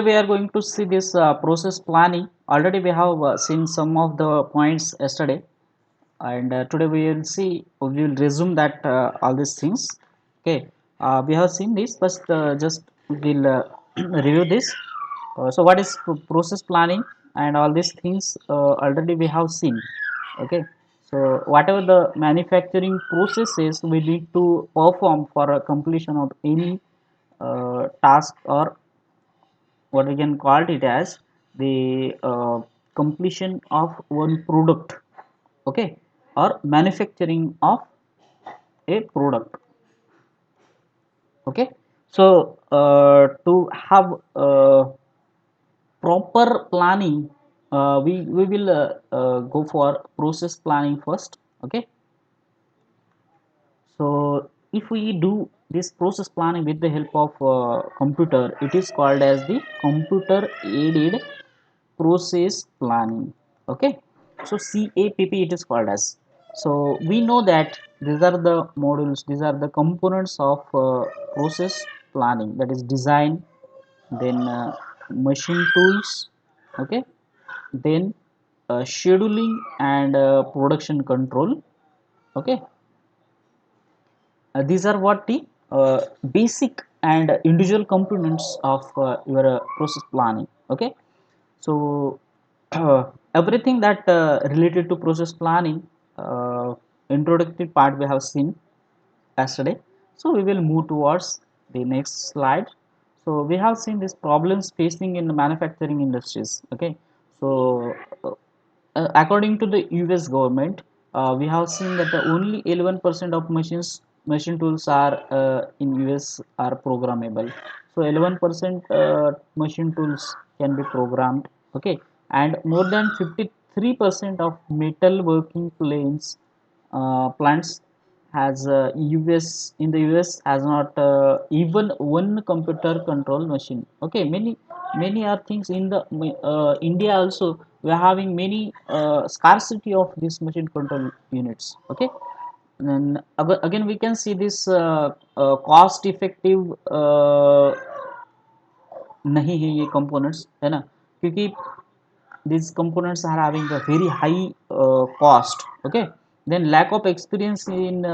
We are going to see this process planning. Already we have seen some of the points yesterday, and today we will resume that all these things. Okay, we have seen this, but just we'll review this. So what is process planning and all these things already we have seen. Okay, so whatever the manufacturing processes we need to perform for a completion of any task, or what we can call it as the completion of one product, okay, or manufacturing of a product. Okay, so to have proper planning, we will go for process planning first. Okay, so if we do this process planning with the help of computer, it is called as the computer aided process planning. Okay, so CAPP it is called as. So we know that these are the modules, these are the components of process planning, that is design, then machine tools, okay, then scheduling and production control. Okay, these are what the basic and individual components of your process planning. Okay, so everything that related to process planning, introductory part we have seen yesterday. So we will move towards the next slide. So we have seen these problems facing in the manufacturing industries. Okay, so according to the US government, we have seen that the only 11% of machine tools are in US are programmable. So 11% machine tools can be programmed. Okay, and more than 53% of metal working plants has US in the US has not even one computer control machine. Okay, many are things in the India also. We are having many scarcity of these machine control units. Okay, and again we can see this cost effective नहीं है ये components, है ना, क्योंकि these components are having a very high cost. Okay, then lack of experience in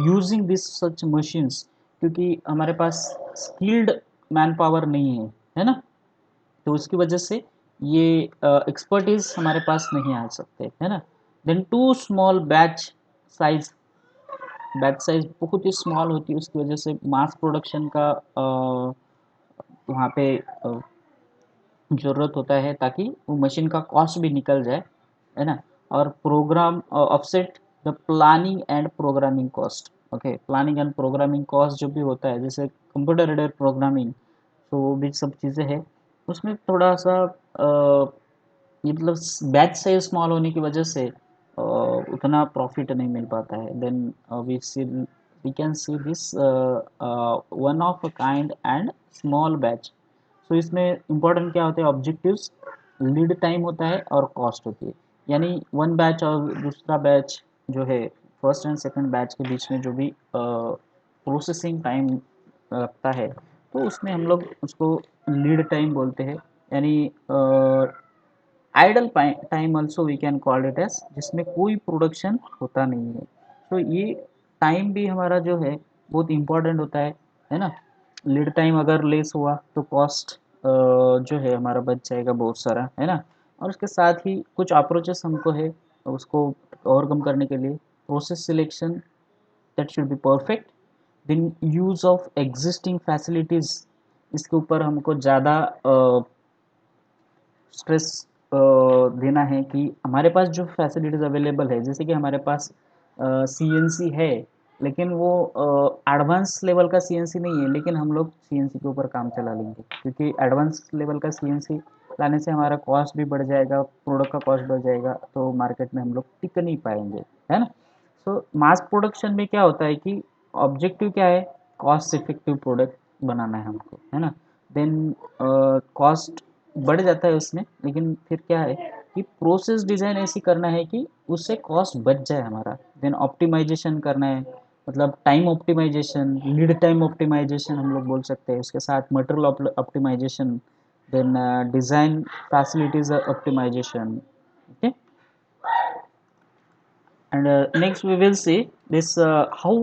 using this such machines, क्योंकि हमारे पास skilled man power नहीं है ना, तो उसकी वजह से ये एक्सपर्टीज हमारे पास नहीं आ सकते, है ना। Then too small size batch size बहुत ही स्मॉल होती है, उसकी वजह से मास प्रोडक्शन का वहाँ पे ज़रूरत होता है, ताकि वो मशीन का कॉस्ट भी निकल जाए, है ना। और program offset the planning and programming cost. Okay, planning and programming cost जो भी होता है, जैसे कंप्यूटर एडेड प्रोग्रामिंग, तो वो भी सब चीज़ें हैं उसमें थोड़ा सा ये मतलब बैच साइज स्मॉल होने की वजह से उतना प्रॉफिट नहीं मिल पाता है। Then we can see this one of a kind and small batch. So इसमें इंपॉर्टेंट क्या होते हैं, ऑब्जेक्टिव्स, लीड टाइम होता है और कॉस्ट होती है। यानी वन बैच और दूसरा बैच जो है, फर्स्ट एंड सेकंड बैच के बीच में जो भी प्रोसेसिंग टाइम लगता है, तो उसमें हम लोग उसको लीड टाइम बोलते हैं। यानी idle time also we can call it as, जिसमें कोई प्रोडक्शन होता नहीं है। तो ये टाइम भी हमारा जो है बहुत इंपॉर्टेंट होता है ना। लीड टाइम अगर लेस हुआ तो कॉस्ट जो है हमारा बच जाएगा बहुत सारा, है ना। और उसके साथ ही कुछ अप्रोचेस हमको है उसको ओवरकम करने के लिए। Process selection that should be perfect, then use of existing facilities, इसके ऊपर हमको ज़्यादा स्ट्रेस देना है कि हमारे पास जो फैसिलिटीज़ अवेलेबल है, जैसे कि हमारे पास सीएनसी है, लेकिन वो एडवांस लेवल का सीएनसी नहीं है, लेकिन हम लोग सीएनसी के ऊपर काम चला लेंगे, क्योंकि एडवांस लेवल का सीएनसी लाने से हमारा कॉस्ट भी बढ़ जाएगा, प्रोडक्ट का कॉस्ट बढ़ जाएगा, तो मार्केट में हम लोग टिक नहीं पाएंगे, है ना। सो मास प्रोडक्शन में क्या होता है कि ऑब्जेक्टिव क्या है, कॉस्ट इफेक्टिव प्रोडक्ट बनाना है हमको, है ना। देन कॉस्ट बढ़ जाता है उसमें, लेकिन फिर क्या है कि प्रोसेस डिज़ाइन ऐसी करना है कि उससे कॉस्ट बच जाए हमारा। देन ऑप्टिमाइजेशन करना है, मतलब time optimisation, lead time optimisation हम लोग बोल सकते हैं, उसके साथ material optimisation, then design facilities optimization. Okay, and next we will see this how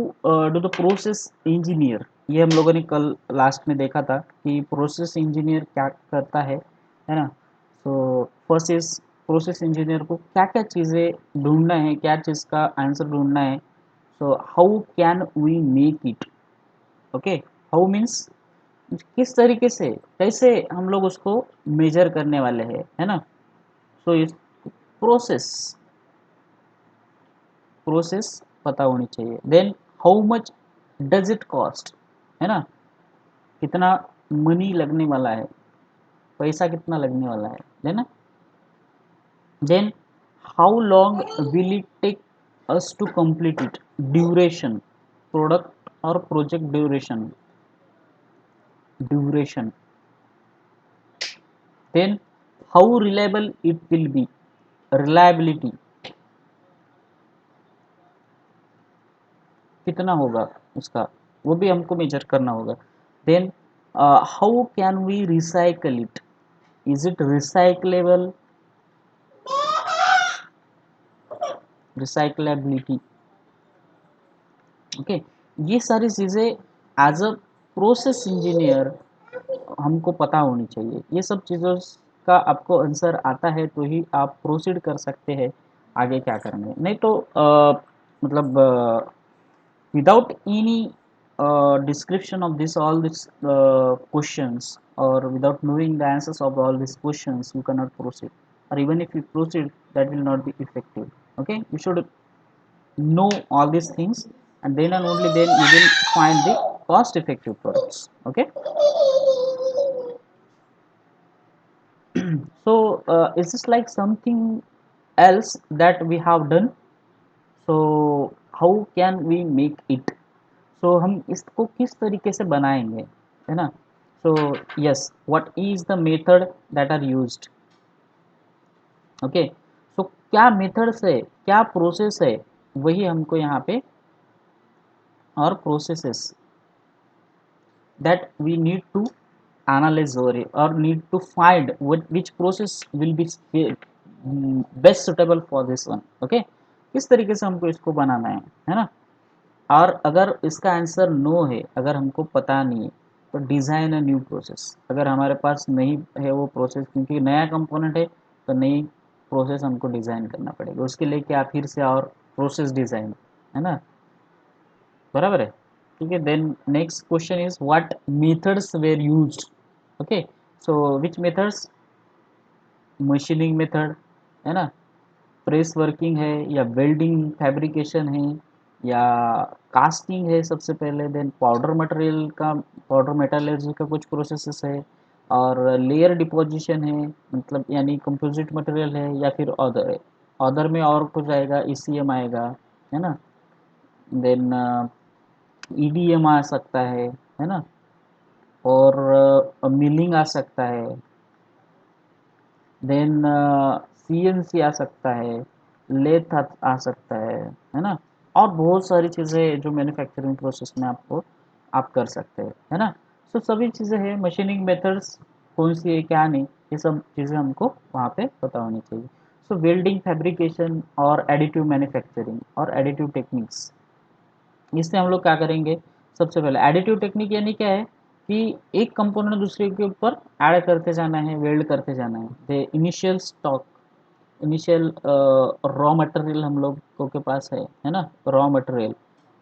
do the process engineer, ये हम लोगों ने कल लास्ट में देखा था कि प्रोसेस इंजीनियर क्या करता है ना। So first is process engineer को क्या क्या चीज़ें ढूंढना है, क्या चीज़ का आंसर ढूंढना है। So how can we make it, okay, how means किस तरीके से, कैसे हम लोग उसको मेजर करने वाले हैं, है ना। सो इस प्रोसेस, प्रोसेस पता होनी चाहिए। Then how much does it cost, है ना, कितना मनी लगने वाला है, पैसा कितना लगने वाला है ना। Then how long will it take us to complete it, duration, product और project duration, duration. Then how reliable it will be, reliability कितना होगा उसका, वो भी हमको मेजर करना होगा। Then how can we recycle it, is it recyclable, recyclability. Okay, ये सारी चीज़ें एज अ प्रोसेस इंजीनियर हमको पता होनी चाहिए। ये सब चीज़ों का आपको आंसर आता है तो ही आप प्रोसीड कर सकते हैं आगे क्या करना है, नहीं तो मतलब without any description of this all these questions, or without knowing the answers of all these questions, you cannot proceed, or even if you proceed that will not be effective. Okay, you should know all these things, and then and only then you will find the cost effective products. Okay, so is this like something else that we have done? So how can we make it? सो हम इसको किस तरीके से बनाएंगे, है ना। So yes, what is the method that are used, okay. So क्या methods है, क्या प्रोसेस है, वही हमको यहाँ पे, और processes that we need to analyze or need to find which process will be best suitable for this one, okay। किस तरीके से हमको इसको बनाना है ना। और अगर इसका आंसर नो है, अगर हमको पता नहीं है, तो डिज़ाइन अ न्यू प्रोसेस, अगर हमारे पास नहीं है वो प्रोसेस, क्योंकि नया कंपोनेंट है तो नई प्रोसेस हमको डिज़ाइन करना पड़ेगा, उसके लिए क्या फिर से और प्रोसेस डिज़ाइन, है ना, बराबर है। ठीक है, then next question is what methods were used, okay. So which methods, machining method, है ना, प्रेस वर्किंग है, या वेल्डिंग फैब्रिकेशन है, या कास्टिंग है सबसे पहले। देन पाउडर मटेरियल का, पाउडर मेटालर्जी का कुछ प्रोसेसेस है, और लेयर डिपोजिशन है, मतलब यानी कंपोजिट मटेरियल है, या फिर ऑर्डर है। ऑर्डर में और कुछ आएगा, ईसीएम आएगा, है ना। देन ईडीएम आ सकता है ना, और मिलिंग आ सकता है। देन सीएनसी आ सकता है, लेथ आ सकता है ना। और बहुत सारी चीज़ें जो मैन्युफैक्चरिंग प्रोसेस में आपको आप कर सकते हैं, है ना। सो सभी चीज़ें हैं, मशीनिंग मेथड्स कौन सी है क्या नहीं, ये सब चीज़ें हमको वहाँ पे पता होनी चाहिए। सो वेल्डिंग फैब्रिकेशन और एडिटिव मैन्युफैक्चरिंग और एडिटिव टेक्निक्स, इसमें हम लोग क्या करेंगे, सबसे पहले एडिटिव टेक्निक यानी क्या है कि एक कंपोनेंट दूसरे के ऊपर ऐड करते जाना है, वेल्ड करते जाना है। The initial stock, initial raw material हम लोगों के पास है ना, रॉ मटेरियल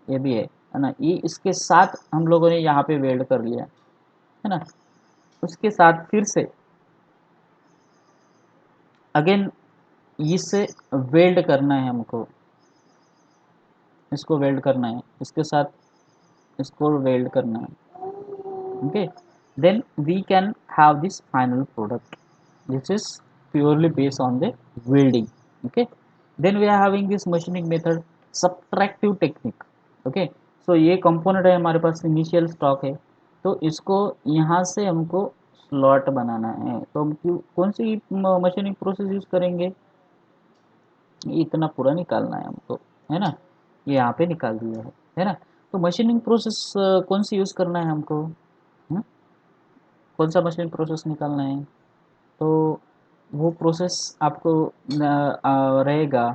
ये भी है ना, ये इसके साथ हम लोगों ने यहाँ पे वेल्ड कर लिया है ना। उसके साथ फिर से अगेन इससे वेल्ड करना है हमको, इसको वेल्ड करना है, इसके साथ इसको वेल्ड करना है, okay, then we can have this final product which is purely based on the welding, okay। then we are having this machining method, subtractive technique, okay। so ये कंपोनेंट है हमारे पास, इनिशियल स्टॉक है, तो इसको यहाँ से हमको स्लॉट बनाना है, तो हम कौन सी मशीनिंग प्रोसेस यूज करेंगे, ये इतना पूरा निकालना है हमको, है ना। ये यहाँ पे निकाल दिया है ना। तो मशीनिंग प्रोसेस कौन सी यूज़ करना है हमको, कौन सा मशीन प्रोसेस निकालना है, तो वो प्रोसेस आपको रहेगा,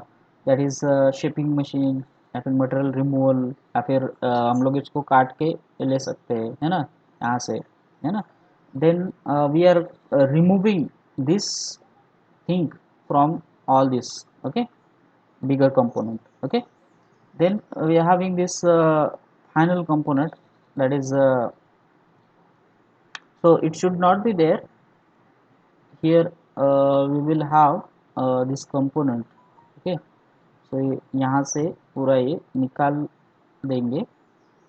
दैट इज़ शिपिंग मशीन या फिर मटेरियल रिमूवल, या फिर हम लोग इसको काट के ले सकते हैं, है ना, यहाँ से, है ना। Then we are removing this thing from all this, okay, bigger component, okay. Then we are having this final component, that is so it should not be there here. We will have this component, okay. So यहाँ से पूरा ये निकाल देंगे,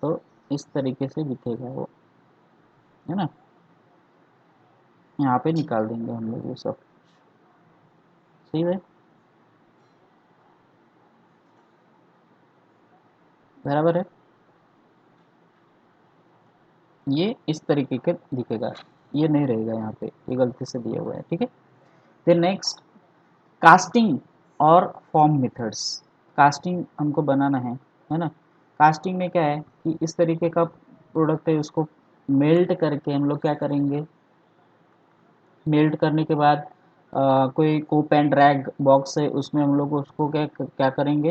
तो इस तरीके से दिखेगा वो, है ना। यहाँ पे निकाल देंगे हम लोग ये सब, सही है, बराबर है। ये इस तरीके के दिखेगा, ये नहीं रहेगा यहाँ पे, ये गलती से दिया हुआ है, ठीक है। फिर नेक्स्ट, कास्टिंग और फॉर्म मेथड्स। कास्टिंग हमको बनाना है ना। कास्टिंग में क्या है कि इस तरीके का प्रोडक्ट है, उसको मेल्ट करके हम लोग क्या करेंगे, मेल्ट करने के बाद कोई कोप एंड ड्रैग बॉक्स है, उसमें हम लोग उसको क्या क्या करेंगे,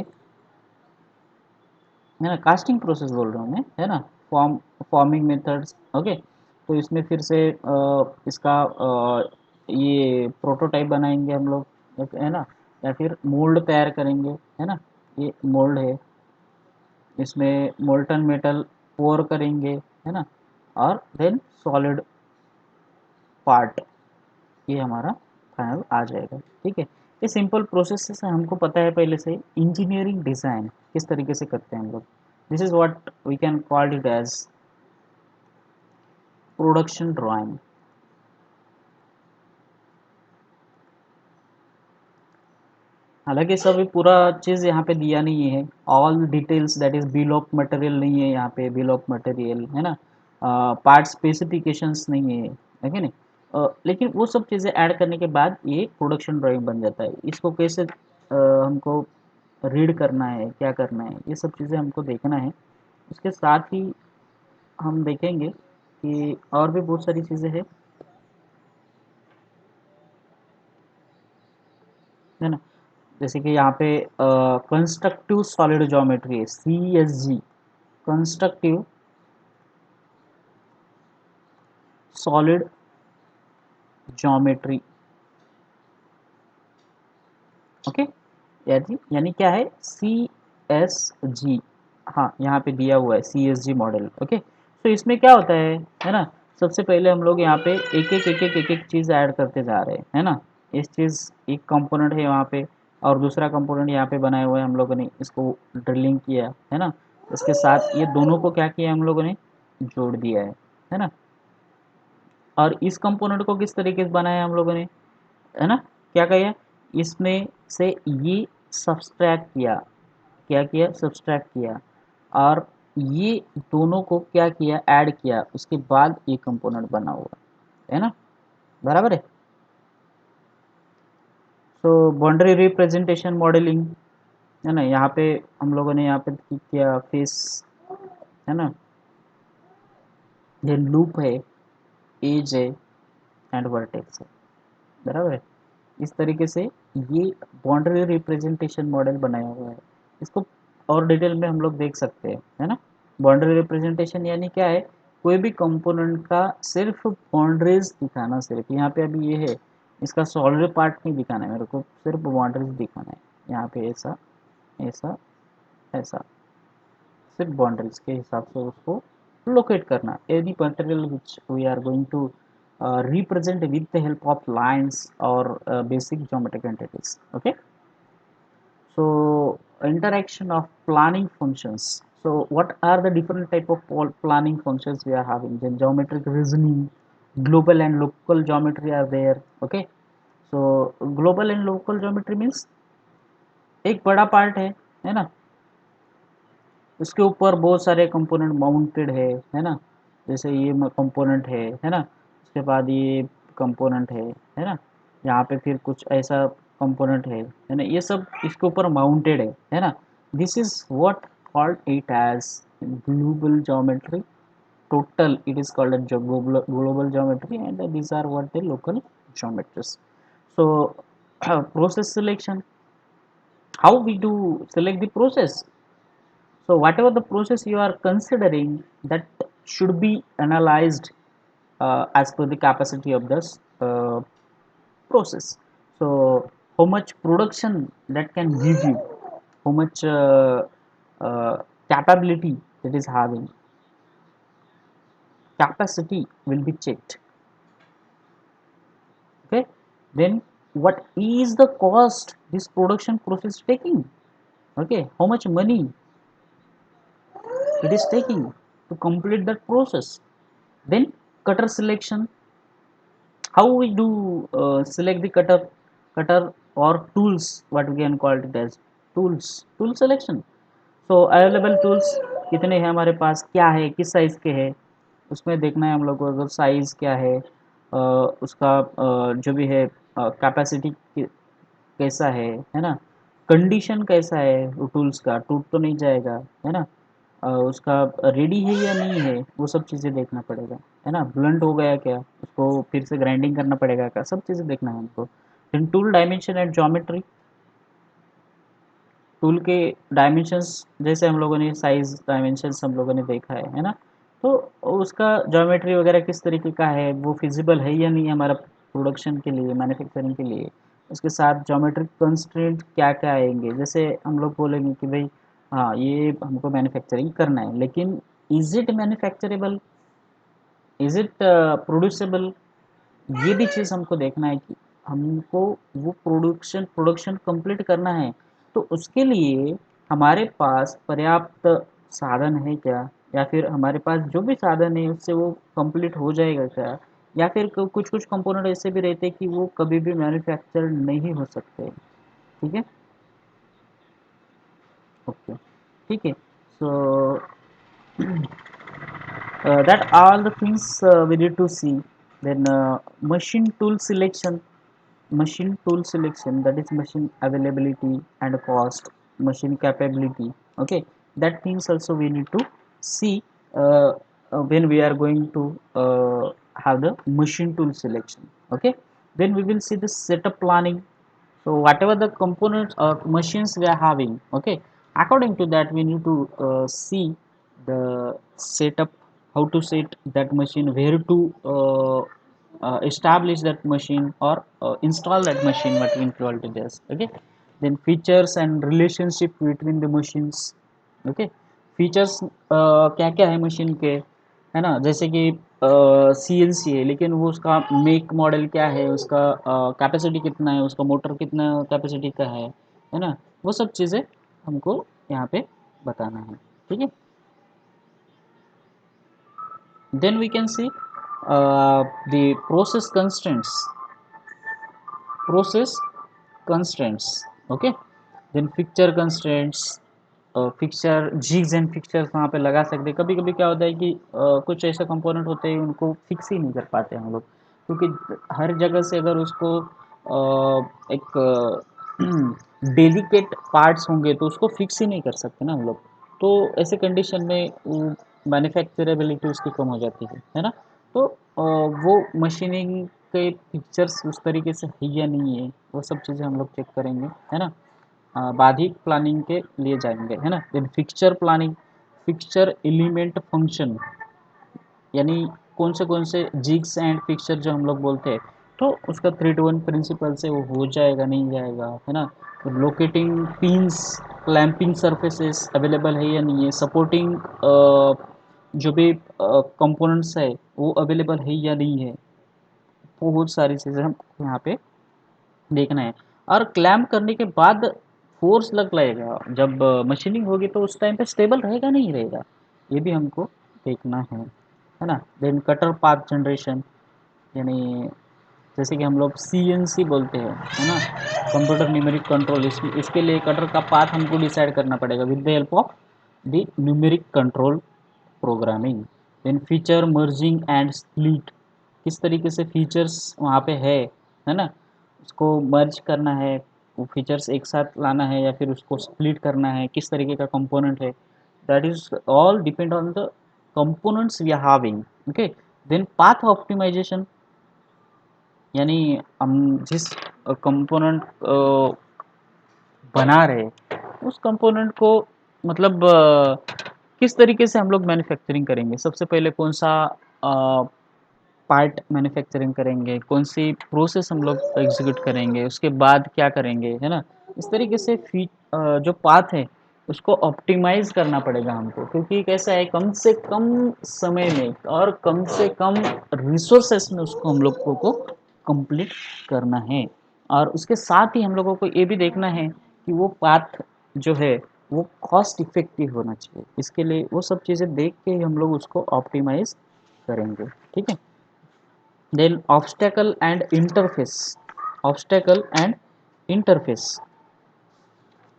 है ना, कास्टिंग प्रोसेस बोल रहा हूँ मैं, है ना। Forming methods, okay. तो इसमें फिर से इसका ये प्रोटोटाइप बनाएंगे हम लोग, है ना, या फिर मोल्ड तैयार करेंगे, है ना। ये मोल्ड है, इसमें मोल्टन मेटल पोर करेंगे, है ना, और देन सॉलिड पार्ट, ये हमारा फाइनल आ जाएगा, ठीक है। ये सिंपल प्रोसेस से हमको पता है पहले से। इंजीनियरिंग डिज़ाइन किस तरीके से करते हैं हम लोग, this is what we can call it as production drawing. हालांकि सब पूरा चीज़ यहाँ पे दिया नहीं है, all details, that is bill of material नहीं है यहाँ पे, बिल ऑफ मटेरियल, है ना, पार्ट स्पेसिफिकेशंस नहीं है कि नहीं। लेकिन वो सब चीज़ें ऐड करने के बाद ये प्रोडक्शन ड्राइंग बन जाता है। इसको कैसे हमको रीड करना है, क्या करना है, ये सब चीज़ें हमको देखना है। उसके साथ ही हम देखेंगे कि और भी बहुत सारी चीज़ें हैं, है ना। जैसे कि यहाँ पे कंस्ट्रक्टिव सॉलिड ज्योमेट्री है, CSG, constructive solid geometry, okay. यानी यानी क्या है, CSG, हाँ यहाँ पे दिया हुआ है CSG मॉडल, ओके। तो इसमें क्या होता है ना, सबसे पहले हम लोग यहाँ पे एक एक चीज़ ऐड करते जा रहे हैं, है ना। इस चीज़, एक कंपोनेंट है वहाँ पे, और दूसरा कंपोनेंट यहाँ पे बनाए हुए हैं हम लोगों ने, इसको ड्रिलिंग किया है ना। इसके साथ ये दोनों को क्या किया हम लोगों ने, जोड़ दिया है ना। और इस कंपोनेंट को किस तरीके से बनाया हम लोगों ने, है ना, क्या किया, इसमें से ये सब्सट्रैक्ट किया, क्या किया, सब्सट्रैक्ट किया, और ये दोनों को क्या किया, ऐड किया, उसके बाद ये कंपोनेंट बना हुआ है ना, बराबर है। तो बाउंड्री रिप्रेजेंटेशन मॉडलिंग, है ना, यहाँ पे हम लोगों ने यहाँ पे किया फेस, है ना, ये लूप है, एज है, एंड वर्टेक्स है, बराबर है। इस तरीके से ये बाउंड्री रिप्रेजेंटेशन मॉडल बनाया हुआ है। इसको और डिटेल में हम लोग देख सकते हैं, है ना। बाउंड्री रिप्रेजेंटेशन यानी क्या है, कोई भी कंपोनेंट का सिर्फ बाउंड्रीज दिखाना, सिर्फ यहाँ पे अभी ये है, इसका सॉलिड पार्ट नहीं दिखाना है मेरे को, सिर्फ बाउंड्रीज दिखाना है। यहाँ पे ऐसा, ऐसा, ऐसा, सिर्फ बाउंड्रीज के हिसाब से उसको लोकेट करना। Any material which we are going to represent with the help of lines or basic geometric entities, okay. So interaction of planning functions. So what are the different type of planning functions we are having, then geometric reasoning, global and local geometry are there, okay. So global and local geometry means एक बड़ा part है ना, उसके ऊपर बहुत सारे component mounted है ना। जैसे ये कंपोनेंट है ना, उसके बाद ये कंपोनेंट है ना, यहाँ पे फिर कुछ ऐसा कंपोनेंट है ना, ये सब इसके ऊपर माउंटेड है ना। This is what called it as global geometry, total it is called a global geometry, and these are what the local geometries. So process selection, how we do select the process? So whatever the process you are considering, that should be analyzed as per the capacity of this process. So how much production that can give you, how much uh, capability it is having, capacity will be checked. Okay, then what is the cost this production process taking? Okay, how much money it is taking to complete that process. Then cutter selection, how we do select the cutter or tools, what we can call it as tool selection. So available tools कितने हैं हमारे पास, क्या है, किस size के हैं, उसमें देखना है हम लोग को। अगर साइज़ क्या है, उसका जो भी है कैपेसिटी कैसा है ना, कंडीशन कैसा है वो टूल्स का, टूट तो नहीं जाएगा, है ना, उसका रेडी है या नहीं है, वो सब चीज़ें देखना पड़ेगा, है ना, ब्लंट हो गया क्या, उसको फिर से ग्राइंडिंग करना पड़ेगा क्या, सब चीज़ें देखना है हमको। फिर tool dimension and geometry, tool के डायमेंशंस, जैसे हम लोगों ने साइज डायमेंशंस हम लोगों ने देखा है ना, तो उसका ज्योमेट्री वगैरह किस तरीके का है, वो फिजिबल है या नहीं हमारा प्रोडक्शन के लिए, मैन्युफैक्चरिंग के लिए। उसके साथ ज्योमेट्रिक कंस्ट्रेंट क्या क्या आएंगे, जैसे हम लोग बोलेंगे कि भाई हाँ ये हमको मैन्युफैक्चरिंग करना है, लेकिन is it manufacturable, is it प्रोड्यूसेबल, ये भी चीज़ हमको देखना है कि हमको वो प्रोडक्शन कंप्लीट करना है। तो उसके लिए हमारे पास पर्याप्त साधन है क्या, या फिर हमारे पास जो भी साधन है उससे वो कंप्लीट हो जाएगा क्या, या फिर कुछ कुछ कंपोनेंट ऐसे भी रहते हैं कि वो कभी भी मैन्युफैक्चर नहीं हो सकते। ठीक है, ओके, ठीक है। सो that all the things we need to see. Then machine tool selection, that is machine availability and cost, machine capability. Okay, that things also we need to see when we are going to have the machine tool selection. Okay, then we will see the setup planning. So whatever the components or machines we are having, okay, according to that we need to see the setup, how to set that machine, where to establish that machine or install that machine, what we call it as. Okay, then features and relationship between the machines. Okay, features क्या क्या है machine के, है ना, जैसे कि CNC है, लेकिन वो उसका मेक मॉडल क्या है, उसका कैपेसिटी कितना है, उसका मोटर कितना कैपेसिटी का है ना, वो सब चीज़ें हमको यहाँ पे बताना है। ठीक है, then we can see the process constraints. Okay, then picture constraints, fixer jigs and fixers वहाँ पे लगा सकते हैं। कभी कभी क्या होता है कि कुछ ऐसे कंपोनेंट होते हैं उनको फिक्स ही नहीं कर पाते हम लोग, क्योंकि हर जगह से अगर उसको एक डेलिकेट पार्ट्स होंगे तो उसको फिक्स ही नहीं कर सकते ना हम लोग। तो ऐसे कंडीशन में मैन्युफैक्चरेबिलिटी उसकी कम हो जाती है ना। तो वो मशीनिंग के पिक्चर्स उस तरीके से है या नहीं है, वो सब चीज़ें हम लोग चेक करेंगे, है ना। बाधिक प्लानिंग के लिए जाएंगे, है ना। Then fixture planning, fixture element function, यानी कौन से जिग्स एंड फिक्सचर जो हम लोग बोलते हैं, तो उसका 3 to 1 प्रिंसिपल से वो हो जाएगा नहीं जाएगा, है ना। तो locating pins, clamping surfaces available है या नहीं है, सपोर्टिंग जो भी कंपोनेंट्स है वो अवेलेबल है या नहीं है, बहुत सारी चीज़ें हम यहाँ पे देखना है। और क्लैम्प करने के बाद फोर्स लग लगेगा, जब मशीनिंग होगी तो उस टाइम पे स्टेबल रहेगा नहीं रहेगा, ये भी हमको देखना है ना। देन कटर पाथ जनरेशन, यानी जैसे कि हम लोग CNC बोलते हैं, है ना, कंप्यूटर न्यूमेरिक कंट्रोल, इसके लिए कटर का पाथ हमको डिसाइड करना पड़ेगा with the help of the numeric control programming. Then feature merging and split, किस तरीके से फीचर्स वहाँ पे है ना, उसको मर्ज करना है, वो फीचर्स एक साथ लाना है या फिर उसको स्प्लिट करना है, किस तरीके का कंपोनेंट है, that is all depend on the components we are having. Okay, then path optimisation, यानी हम जिस कंपोनेंट बना रहे उस कंपोनेंट को मतलब किस तरीके से हम लोग मैन्युफैक्चरिंग करेंगे, सबसे पहले कौन सा पार्ट मैन्युफैक्चरिंग करेंगे, कौन सी प्रोसेस हम लोग एग्जीक्यूट करेंगे, उसके बाद क्या करेंगे, है ना। इस तरीके से जो पाथ है उसको ऑप्टिमाइज करना पड़ेगा हमको, क्योंकि कैसा है कम से कम समय में और कम से कम रिसोर्सेस में उसको हम लोग को कंप्लीट करना है। और उसके साथ ही हम लोगों को ये भी देखना है कि वो पाथ जो है वो कॉस्ट इफेक्टिव होना चाहिए। इसके लिए वो सब चीज़ें देख के ही हम लोग उसको ऑप्टिमाइज करेंगे। ठीक है। Then obstacle and interface, obstacle and interface,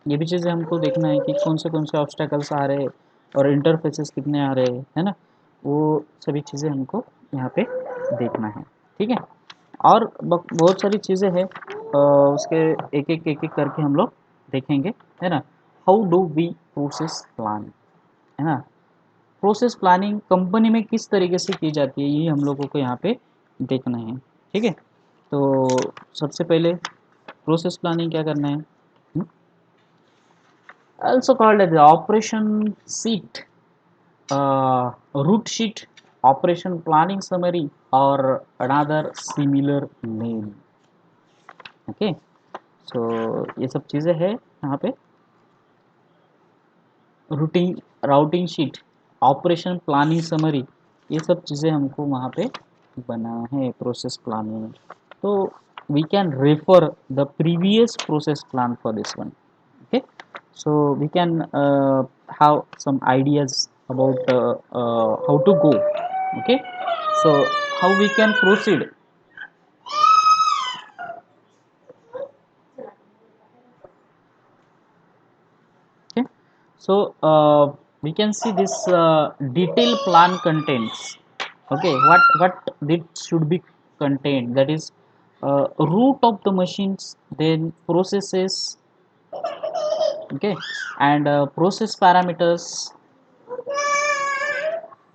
ये भी चीज़ें हमको देखना है कि कौन से ऑब्स्टेकल्स आ रहे हैं और इंटरफेसेस कितने आ रहे हैं, है ना। वो सभी चीज़ें हमको यहाँ पे देखना है। ठीक है। और बहुत सारी चीज़ें हैं, उसके एक एक करके हम लोग देखेंगे, है ना। How do we process plan, है ना। प्रोसेस प्लानिंग कंपनी में किस तरीके से की जाती है ये हम लोगों को यहाँ पे देखना है। ठीक है। तो सबसे पहले प्रोसेस प्लानिंग क्या करना है, also called as the operation sheet, root sheet, operation planning summary or another similar name. Okay, so ये सब चीज़ें हैं यहाँ पे, routing routing sheet, operation planning summary, ये सब चीज़ें हमको वहाँ पे बना है प्रोसेस प्लानिंग में। तो we can refer the previous process plan for this one. Okay, so we can have some ideas about how to go. Okay, so how we can proceed. Okay, so we can see this detailed plan contents. Okay, what it should be contained, that is root of the machines, then processes, okay, and process parameters,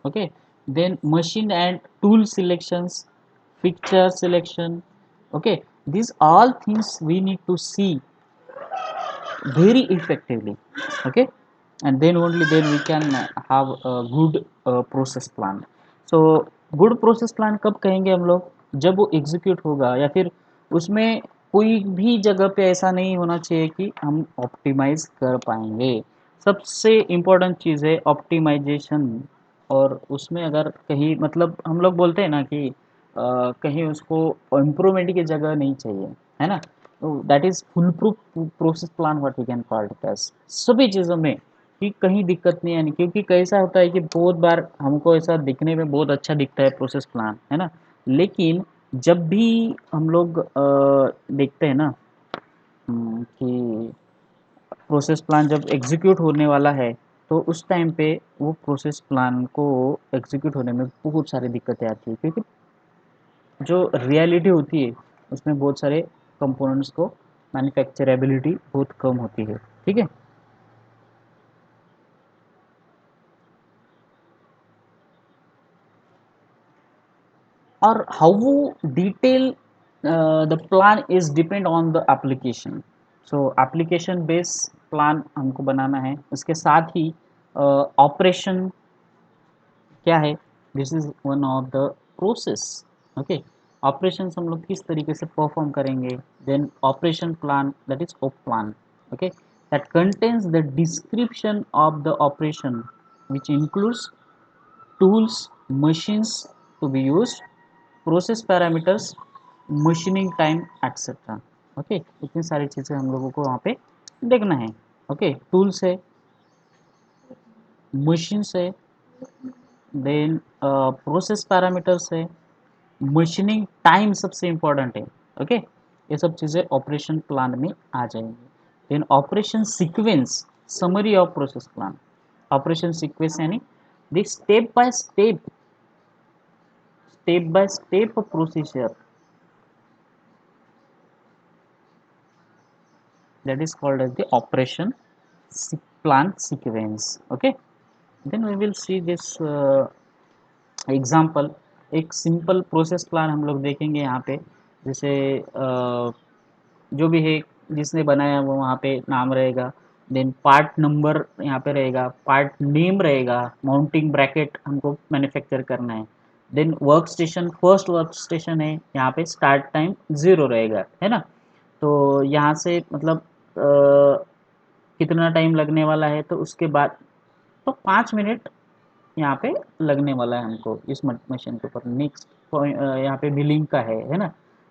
okay, then machine and tool selections, fixture selection, okay, these all things we need to see very effectively. Okay, and then only then we can have a good process plan. So good process plan कब कहेंगे हम लोग, जब वो execute होगा या फिर उसमें कोई भी जगह पे ऐसा नहीं होना चाहिए कि हम ऑप्टिमाइज कर पाएंगे। सबसे इम्पोर्टेंट चीज़ है ऑप्टिमाइजेशन। और उसमें अगर कहीं मतलब हम लोग बोलते हैं ना कि कहीं उसको इम्प्रूवमेंट की जगह नहीं चाहिए, है ना। तो that is full proof process plan what we can call it as, सभी चीज़ों में कि कहीं दिक्कत नहीं आनी। क्योंकि कैसा होता है कि बहुत बार हमको ऐसा दिखने में बहुत अच्छा दिखता है प्रोसेस प्लान, है ना। लेकिन जब भी हम लोग देखते हैं ना कि प्रोसेस प्लान जब एग्जीक्यूट होने वाला है, तो उस टाइम पे वो प्रोसेस प्लान को एग्जीक्यूट होने में बहुत सारी दिक्कतें आती है, क्योंकि जो रियलिटी होती है उसमें बहुत सारे कंपोनेंट्स को मैन्युफैक्चरेबिलिटी बहुत कम होती है। ठीक है। और how detail the plan is depend on the application. So application base plan हमको बनाना है, उसके साथ ही ऑपरेशन क्या है, this is one of the process. Okay, operation हम लोग किस तरीके से परफॉर्म करेंगे, then operation plan that is op plan. Okay, that contains the description of the operation which includes tools, machines to be used, process parameters, machining time etcetera. Okay, इतनी सारी चीज़ें हम लोगों को वहाँ पे देखना है। ओके, टूल्स है, मशीन्स है, देन प्रोसेस पैरामीटर्स है, मशीनिंग टाइम सबसे इम्पोर्टेंट है। ओके, ये सब चीज़ें ऑपरेशन प्लान में आ जाएंगी। Then operation sequence, summary of process plan. Operation sequence यानी the step by step procedure, that is called as the operation plan sequence. Okay, then we will see this example. एक simple process plan हम लोग देखेंगे यहाँ पे। जैसे जो भी है जिसने बनाया वो वहाँ पे नाम रहेगा, देन पार्ट नंबर यहाँ पे रहेगा, पार्ट नेम रहेगा, माउंटिंग ब्रैकेट हमको मैन्युफैक्चर करना है, then work station, first work station है, यहाँ पे स्टार्ट टाइम 0 रहेगा, है ना। तो यहाँ से मतलब कितना टाइम लगने वाला है, तो उसके बाद तो 5 मिनट यहाँ पे लगने वाला है हमको इस मशीन के ऊपर। नेक्स्ट यहाँ पे मिलिंग का है ना,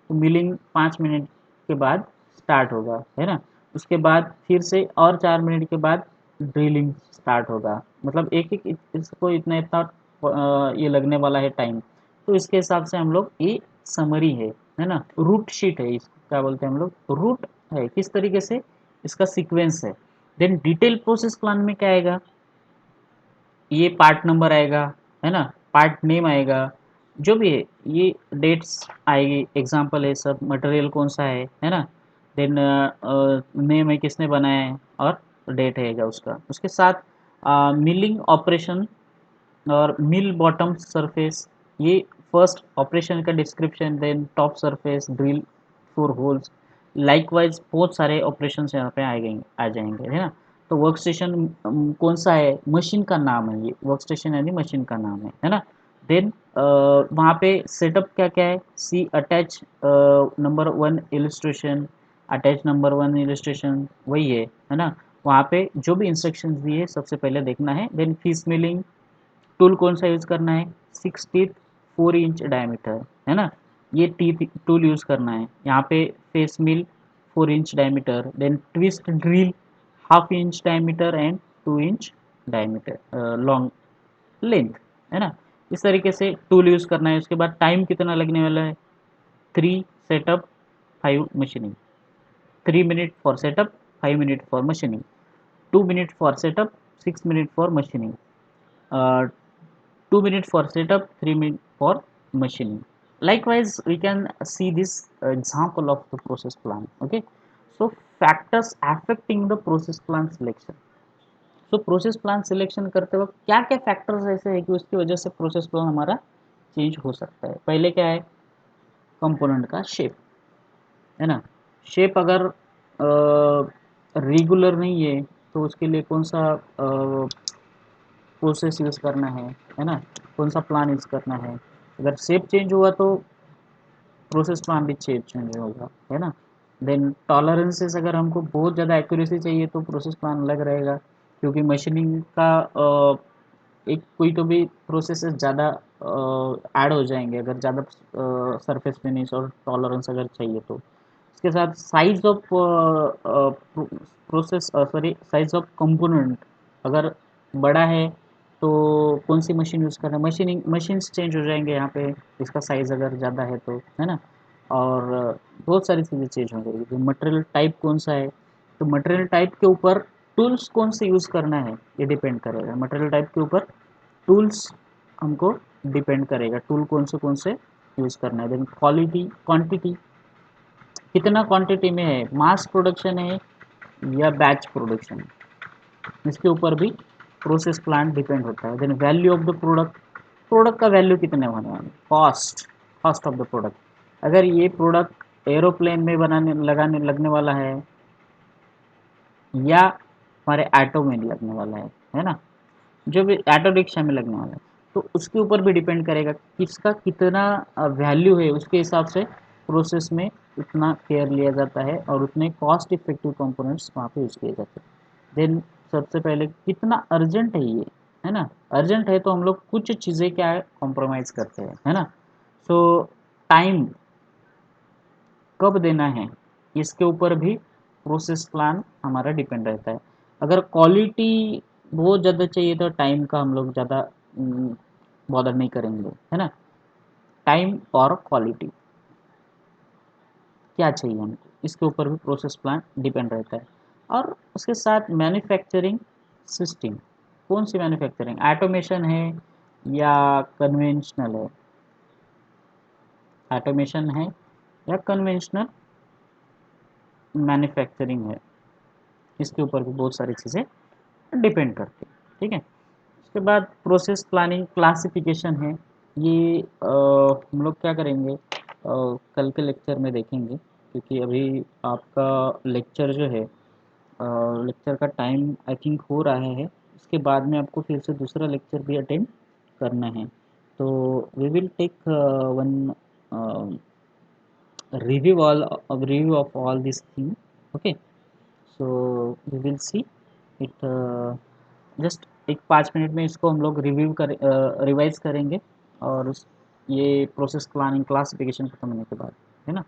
तो मिलिंग 5 मिनट के बाद स्टार्ट होगा, है ना। उसके बाद फिर से और 4 मिनट के बाद ड्रिलिंग स्टार्ट होगा, मतलब एक एक इसको इतना इतना ये लगने वाला है टाइम। तो इसके हिसाब से हम लोग ये समरी है ना, रूट शीट है, इसको क्या बोलते हैं हम लोग, रूट है, किस तरीके से इसका सीक्वेंस है। देन डिटेल प्रोसेस प्लान में क्या आएगा, ये पार्ट नंबर आएगा, है ना, पार्ट नेम आएगा, जो भी है ये डेट्स आएगी, एग्जांपल है सब, मटेरियल कौन सा है ना, देन नेम है किसने बनाया है, और डेट रहेगा उसका। उसके साथ मिलिंग ऑपरेशन और मिल बॉटम सरफेस, ये फर्स्ट ऑपरेशन का description, then top surface, drill 4 holes, likewise बहुत सारे ऑपरेशन यहाँ पे आ जाएंगे, है ना। तो वर्क स्टेशन कौन सा है, मशीन का नाम है, ये वर्क स्टेशन यानी मशीन का नाम है ना। देन वहाँ पे सेटअप क्या क्या है, see attach number 1 illustration, attach number 1 illustration वही है ना। वहाँ पे जो भी इंस्ट्रक्शंस दिए सबसे पहले देखना है। देन फिश मिलिंग टूल कौन सा यूज़ करना है, 6 टीथ 4 इंच डायमीटर, है ना, ये टीथ टूल यूज़ करना है। यहाँ पे face mill 4 inch diameter, then twist drill half inch diameter and 2 inch diameter long length, है ना। इस तरीके से टूल यूज़ करना है। उसके बाद टाइम कितना लगने वाला है, 3 setup 5 machining, 3 minute for setup, 5 minute for machining, 2 minute for setup, 6 minute for machining, 2 minutes for setup, 3 minutes for machining. Likewise, we can see this example of the process plan. Okay, so factors affecting the process plan selection. So process plan selection करते वक्त क्या क्या factors ऐसे है कि उसकी वजह से प्रोसेस प्लान हमारा चेंज हो सकता है। पहले क्या है, कंपोनेंट का शेप, है ना। शेप अगर रेगुलर नहीं है तो उसके लिए कौन सा प्रोसेस यूज़ करना है ना, कौन सा प्लान यूज़ करना है। अगर शेप चेंज हुआ तो प्रोसेस प्लान भी चेंज होगा, है ना। देन टॉलरेंसेस, अगर हमको बहुत ज़्यादा एक्यूरेसी चाहिए तो प्रोसेस प्लान अलग रहेगा, क्योंकि मशीनिंग का एक कोई तो भी प्रोसेसेस ज़्यादा ऐड हो जाएंगे अगर ज़्यादा सरफेस फिनिश और टॉलरेंस अगर चाहिए तो। इसके साथ size of process, sorry, size of component अगर बड़ा है तो कौन सी मशीन यूज़ करना है, मशीन्स चेंज हो जाएंगे यहाँ पे, इसका साइज़ अगर ज़्यादा है तो, है ना। और बहुत सारी चीज़ें चेंज हो जाएगी। मटेरियल टाइप कौन सा है, तो मटेरियल टाइप के ऊपर टूल्स कौन से यूज़ करना है ये डिपेंड करेगा। मटेरियल टाइप के ऊपर टूल्स हमको डिपेंड करेगा, टूल कौन से यूज़ करना है। देन क्वालिटी, क्वांटिटी, कितना क्वांटिटी में है, मास प्रोडक्शन है या बैच प्रोडक्शन, इसके ऊपर भी प्रोसेस प्लांट डिपेंड होता है। Then value of the product, product का वैल्यू कितने होने वाले, cost, cost of the product, अगर ये प्रोडक्ट एरोप्लेन में बनाने लगाने लगने वाला है या हमारे ऑटो में लगने वाला है ना, जो भी ऑटो रिक्शा में लगने वाला है, तो उसके ऊपर भी डिपेंड करेगा किसका कितना वैल्यू है, उसके हिसाब से प्रोसेस में उतना केयर लिया जाता है और उतने कॉस्ट इफेक्टिव कंपोनेंट्स वहाँ पे यूज़ किए जाते हैं। देन सबसे पहले कितना अर्जेंट है ना, अर्जेंट है तो हम लोग कुछ चीज़ें क्या है कॉम्प्रोमाइज़ करते हैं, है ना। सो टाइम कब देना है, इसके ऊपर भी प्रोसेस प्लान हमारा डिपेंड रहता है। अगर क्वालिटी बहुत ज़्यादा चाहिए तो टाइम का हम लोग ज़्यादा बॉदर नहीं करेंगे, है ना। टाइम और क्वालिटी क्या चाहिए हमको, इसके ऊपर भी प्रोसेस प्लान डिपेंड रहता है। और उसके साथ मैन्युफैक्चरिंग सिस्टम, कौन सी मैन्युफैक्चरिंग, ऑटोमेशन है या कन्वेंशनल है, ऑटोमेशन है या कन्वेंशनल मैन्युफैक्चरिंग है, इसके ऊपर भी बहुत सारी चीज़ें डिपेंड करती है, ठीक है। उसके बाद प्रोसेस प्लानिंग क्लासिफिकेशन है, ये हम लोग क्या करेंगे, कल के लेक्चर में देखेंगे, क्योंकि अभी आपका लेक्चर जो है, लेक्चर का टाइम आई थिंक हो रहा है, इसके बाद में आपको फिर से दूसरा लेक्चर भी अटेंड करना है। तो we will take one review of all these things. Okay, so we will see it. Just एक 5 मिनट में इसको हम लोग रिवाइज करेंगे, और ये प्रोसेस प्लानिंग क्लासिफिकेशन खत्म होने के बाद, है ना।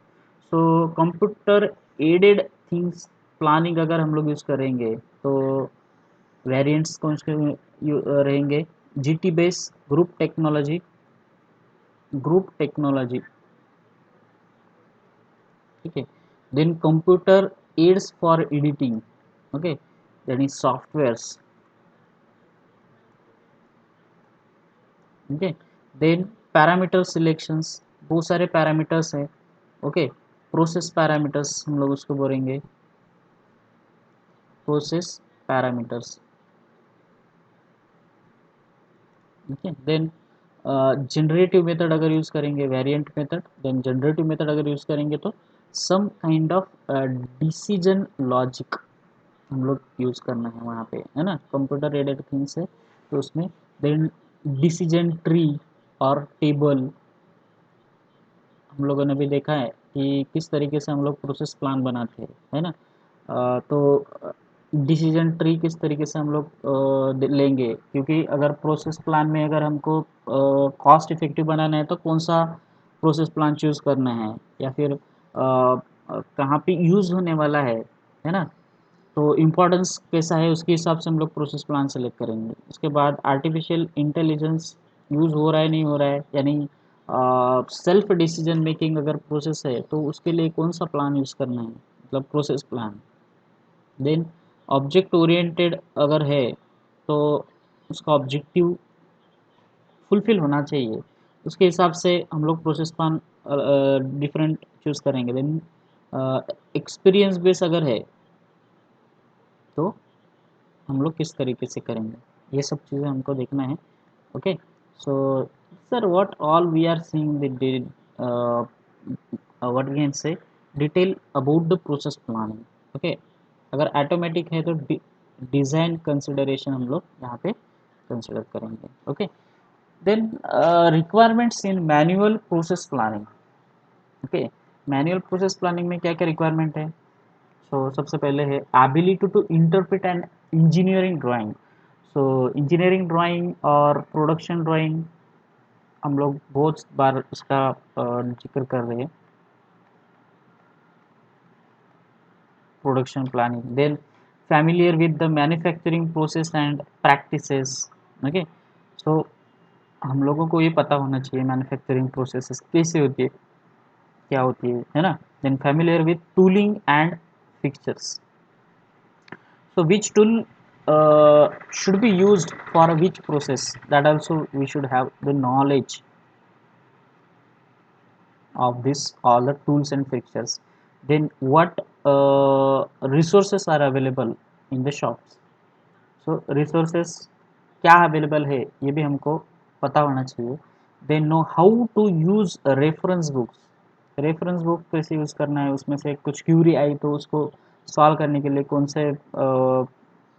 So computer aided things planning अगर हम लोग यूज़ करेंगे तो वेरिएंट्स कौन से रहेंगे? जीटी बेस, ग्रुप टेक्नोलॉजी, ठीक है। Then computer aids for editing, okay, then is softwares, okay. Then parameter selections, बहुत सारे पैरामीटर्स हैं, ओके। प्रोसेस पैरामीटर्स हम लोग उसको बोलेंगे, process parameters, okay. Then generative method अगर यूज़ करेंगे, variant method, then generative method अगर यूज़ करेंगे तो some kind of decision logic हम लोग यूज़ करना है वहाँ पे, है ना। कंप्यूटर एडेड थिंग्स है तो उसमें देन डिसीजन ट्री और टेबल हम लोगों ने भी देखा है कि किस तरीके से हम लोग प्रोसेस प्लान बनाते हैं, है ना। तो डिसीजन ट्री किस तरीके से हम लोग लेंगे, क्योंकि अगर प्रोसेस प्लान में अगर हमको कॉस्ट इफेक्टिव बनाना है तो कौन सा प्रोसेस प्लान चूज़ करना है, या फिर कहाँ पे यूज़ होने वाला है ना। तो इम्पोर्टेंस कैसा है उसके हिसाब से हम लोग प्रोसेस प्लान सेलेक्ट करेंगे। उसके बाद आर्टिफिशियल इंटेलिजेंस यूज़ हो रहा है नहीं हो रहा है, यानी सेल्फ डिसीजन मेकिंग अगर प्रोसेस है तो उसके लिए कौन सा प्लान यूज़ करना है, मतलब process plan. Then object oriented अगर है तो उसका ऑब्जेक्टिव फुलफिल होना चाहिए, उसके हिसाब से हम लोग प्रोसेस प्लान डिफरेंट चूज़ करेंगे। देन एक्सपीरियंस बेस अगर है तो हम लोग किस तरीके से करेंगे, ये सब चीज़ें हमको देखना है, okay. So sir what all we are seeing the what we can say detail about the process planning, okay. अगर ऑटोमेटिक है तो डिज़ाइन कंसिडरेशन हम लोग यहाँ पे कंसिडर करेंगे, okay. Then requirements in manual process planning, okay. Manual process planning में क्या क्या रिक्वायरमेंट है? सो सबसे पहले है ability to interpret and engineering drawing. So engineering drawing और प्रोडक्शन ड्राइंग हम लोग बहुत बार उसका जिक्र कर रहे हैं, production planning. Then familiar with the manufacturing process and practices, okay. So हम लोगों को ये पता होना चाहिए मैन्युफैक्चरिंग प्रोसेसेस कैसे होती है, क्या होती है ना। Then familiar with tooling and fixtures, so which tool should be used for which process, that also we should have the knowledge of this all the tools and fixtures. Then what resources are available in the shops, so resources क्या available है ये भी हमको पता होना चाहिए। Then know how to use reference books, reference book कैसे use करना है, उसमें से कुछ क्यूरी आई तो उसको सॉल्व करने के लिए कौन से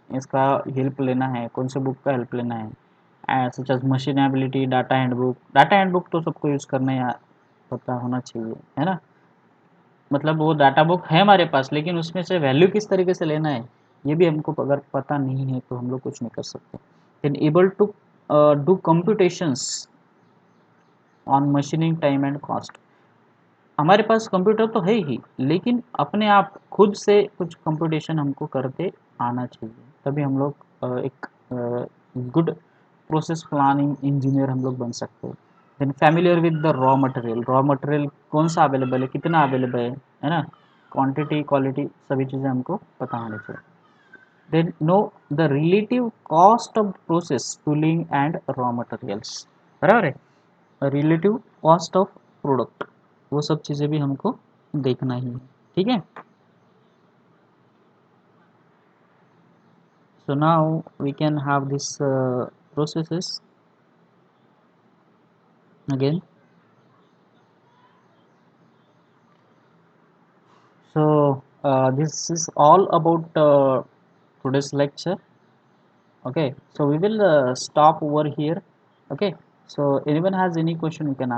इसका हेल्प लेना है, कौन से बुक का हेल्प लेना है, such as machinability, data handbook. Data handbook तो सबको यूज़ करना या पता होना चाहिए, है ना। मतलब वो डाटा बुक है हमारे पास, लेकिन उसमें से वैल्यू किस तरीके से लेना है ये भी हमको अगर पता नहीं है तो हम लोग कुछ नहीं कर सकते। Then able to do computations on machining time and cost, हमारे पास कंप्यूटर तो है ही, लेकिन अपने आप खुद से कुछ कंप्यूटेशन हमको करते आना चाहिए, तभी हम लोग एक गुड प्रोसेस प्लानिंग इंजीनियर हम लोग बन सकते हैं। Then familiar with the raw material, raw material कौन सा अवेलेबल है, कितना अवेलेबल है ना, क्वांटिटी क्वालिटी सभी चीज़ें हमको पता होनी चाहिए। Then know the relative cost of process tooling and raw materials, बराबर है, रिलेटिव कॉस्ट ऑफ प्रोडक्ट, वो सब चीज़ें भी हमको देखना ही है, ठीक है। So now we can have this processes again। So this is all about today's lecture. Okay, so we will stop over here. Okay, so anyone has any question, you can ask.